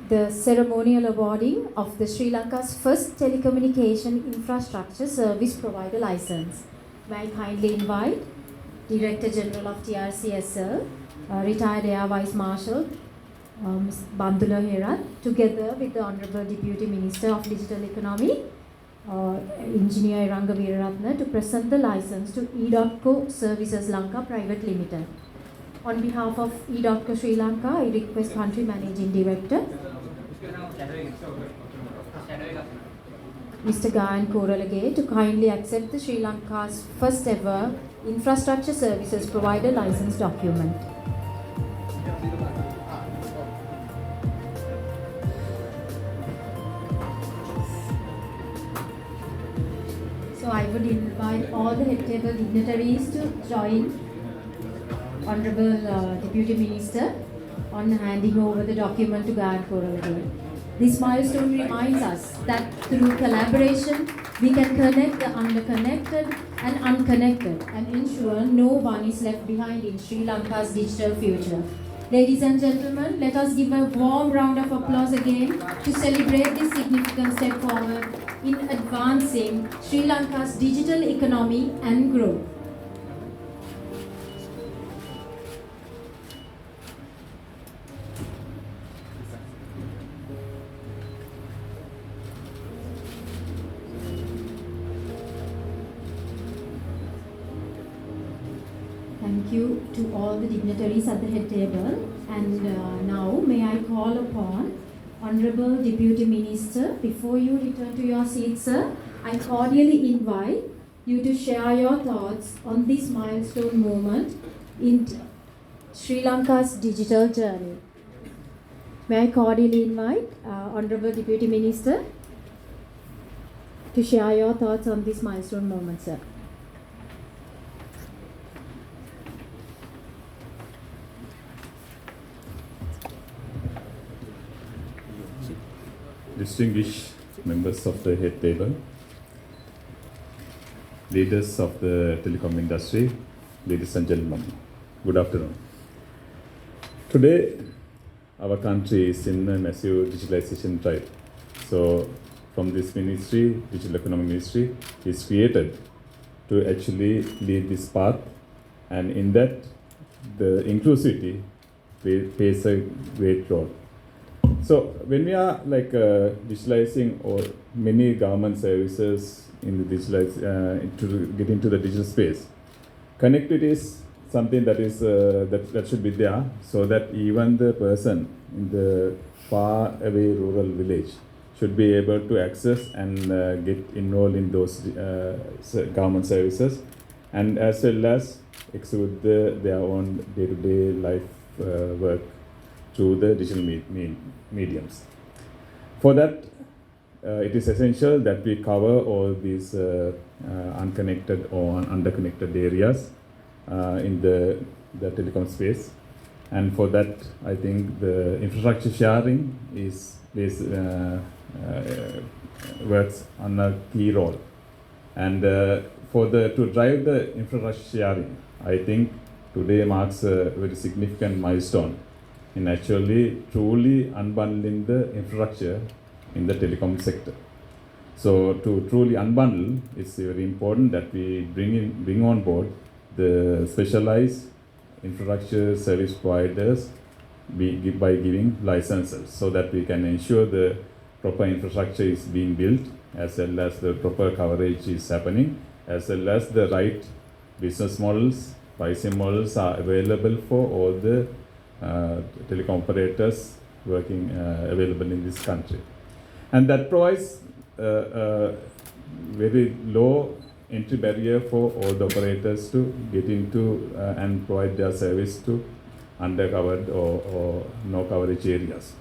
the ceremonial awarding of the Sri Lanka's first telecommunication infrastructure service provider license. May I kindly invite Director General of TRCSL, retired Air Vice Marshal Ms. Bandula Herat, together with the Honorable Deputy Minister of Digital Economy, Engineer Iranga Veeraratne, to present the license to E.co Services Lanka Private Limited. On behalf of E.co Sri Lanka, I request Country Managing Director, Mr. Gayan Koralage, to kindly accept the Sri Lanka's first ever infrastructure services provider license document. So I would invite all the head table dignitaries to join Honorable Deputy Minister on handing over the document to Gayan Koralage. This milestone reminds us that through collaboration, we can connect the underconnected and unconnected and ensure no one is left behind in Sri Lanka's digital future. Ladies and gentlemen, let us give a warm round of applause again to celebrate this significant step forward in advancing Sri Lanka's digital economy and growth. Thank you to all the dignitaries at the head table. And now may I call upon Honorable Deputy Minister, before you return to your seat, sir, I cordially invite you to share your thoughts on this milestone moment in Sri Lanka's digital journey. May I cordially invite Honorable Deputy Minister to share your thoughts on this milestone moment, sir. Distinguished members of the head table, leaders of the telecom industry, ladies and gentlemen, good afternoon. Today, our country is in a massive digitalization drive. So, from this ministry, Digital Economy Ministry, is created to actually lead this path, and in that, the inclusivity plays a great role. So when we are digitalizing or many government services in the to get into the digital space, connectivity is something that is that should be there, so that even the person in the far away rural village should be able to access and get enrolled in those government services, and as well as execute their own day-to-day life work through the digital mediums. For that, it is essential that we cover all these unconnected or underconnected areas in the telecom space. And for that, I think the infrastructure sharing works on a key role. And to drive the infrastructure sharing, I think today marks a very significant milestone in actually truly unbundling the infrastructure in the telecom sector. So to truly unbundle, it's very important that we bring on board the specialized infrastructure service providers by giving licenses, so that we can ensure the proper infrastructure is being built, as well as the proper coverage is happening, as well as the right business models, pricing models are available for all the telecom operators working available in this country. And that provides a very low entry barrier for all the operators to get into and provide their service to undercovered or no coverage areas.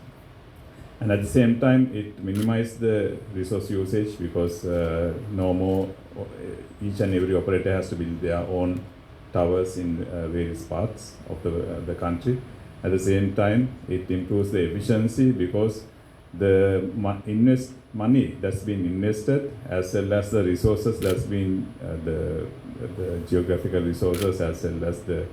And at the same time, it minimizes the resource usage, because no more each and every operator has to build their own towers in various parts of the country. At the same time, it improves the efficiency, because the money that's been invested, as well as the resources that's been the geographical resources, as well as the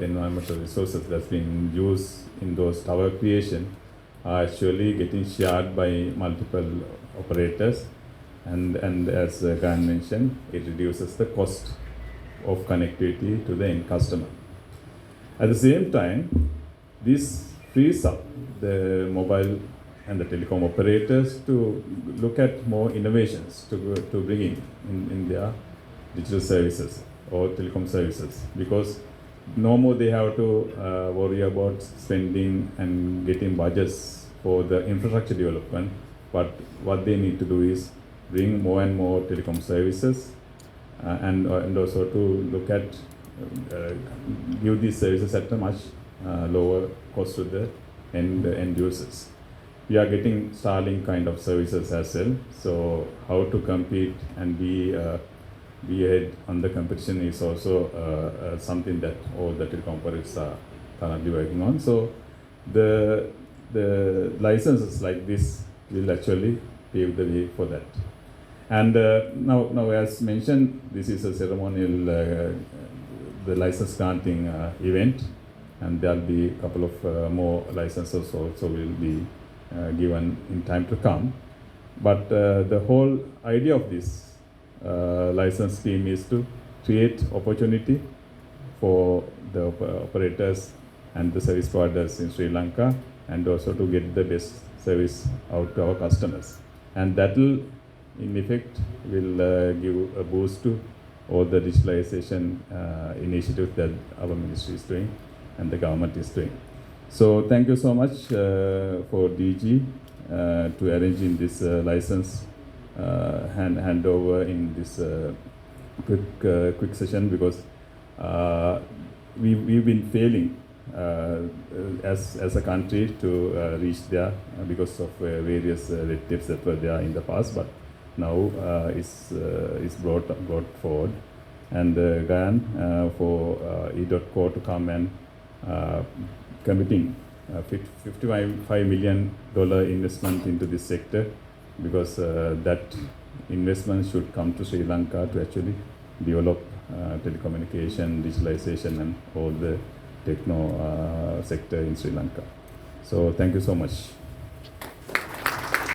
environmental resources that's been used in those tower creation, are actually getting shared by multiple operators, and as Gan mentioned, it reduces the cost of connectivity to the end customer. At the same time, this frees up the mobile and the telecom operators to look at more innovations to bring in their digital services or telecom services, because no more they have to worry about spending and getting budgets for the infrastructure development, but what they need to do is bring more and more telecom services and also to look at give these services at a much lower cost to the end users. We are getting Starlink kind of services as well. So how to compete and be ahead on the competition is also something that all the telecom operators are currently working on. So the licenses like this will actually pave the way for that. And now, as mentioned, this is a ceremonial, the license granting event, and there'll be a couple of more licenses also will be given in time to come. But the whole idea of this license scheme is to create opportunity for the operators and the service providers in Sri Lanka, and also to get the best service out to our customers. And that will, in effect, will give a boost to all the digitalization initiatives that our ministry is doing and the government is doing. So thank you so much for DG to arranging this license handover in this quick session, because we've been failing as a country to reach there because of various red tapes that were there in the past, but now is brought forward. And Gayan for E.co to come and committing $55 million investment into this sector, because that investment should come to Sri Lanka to actually develop telecommunication, digitalization, and all the techno sector in Sri Lanka. So thank you so much.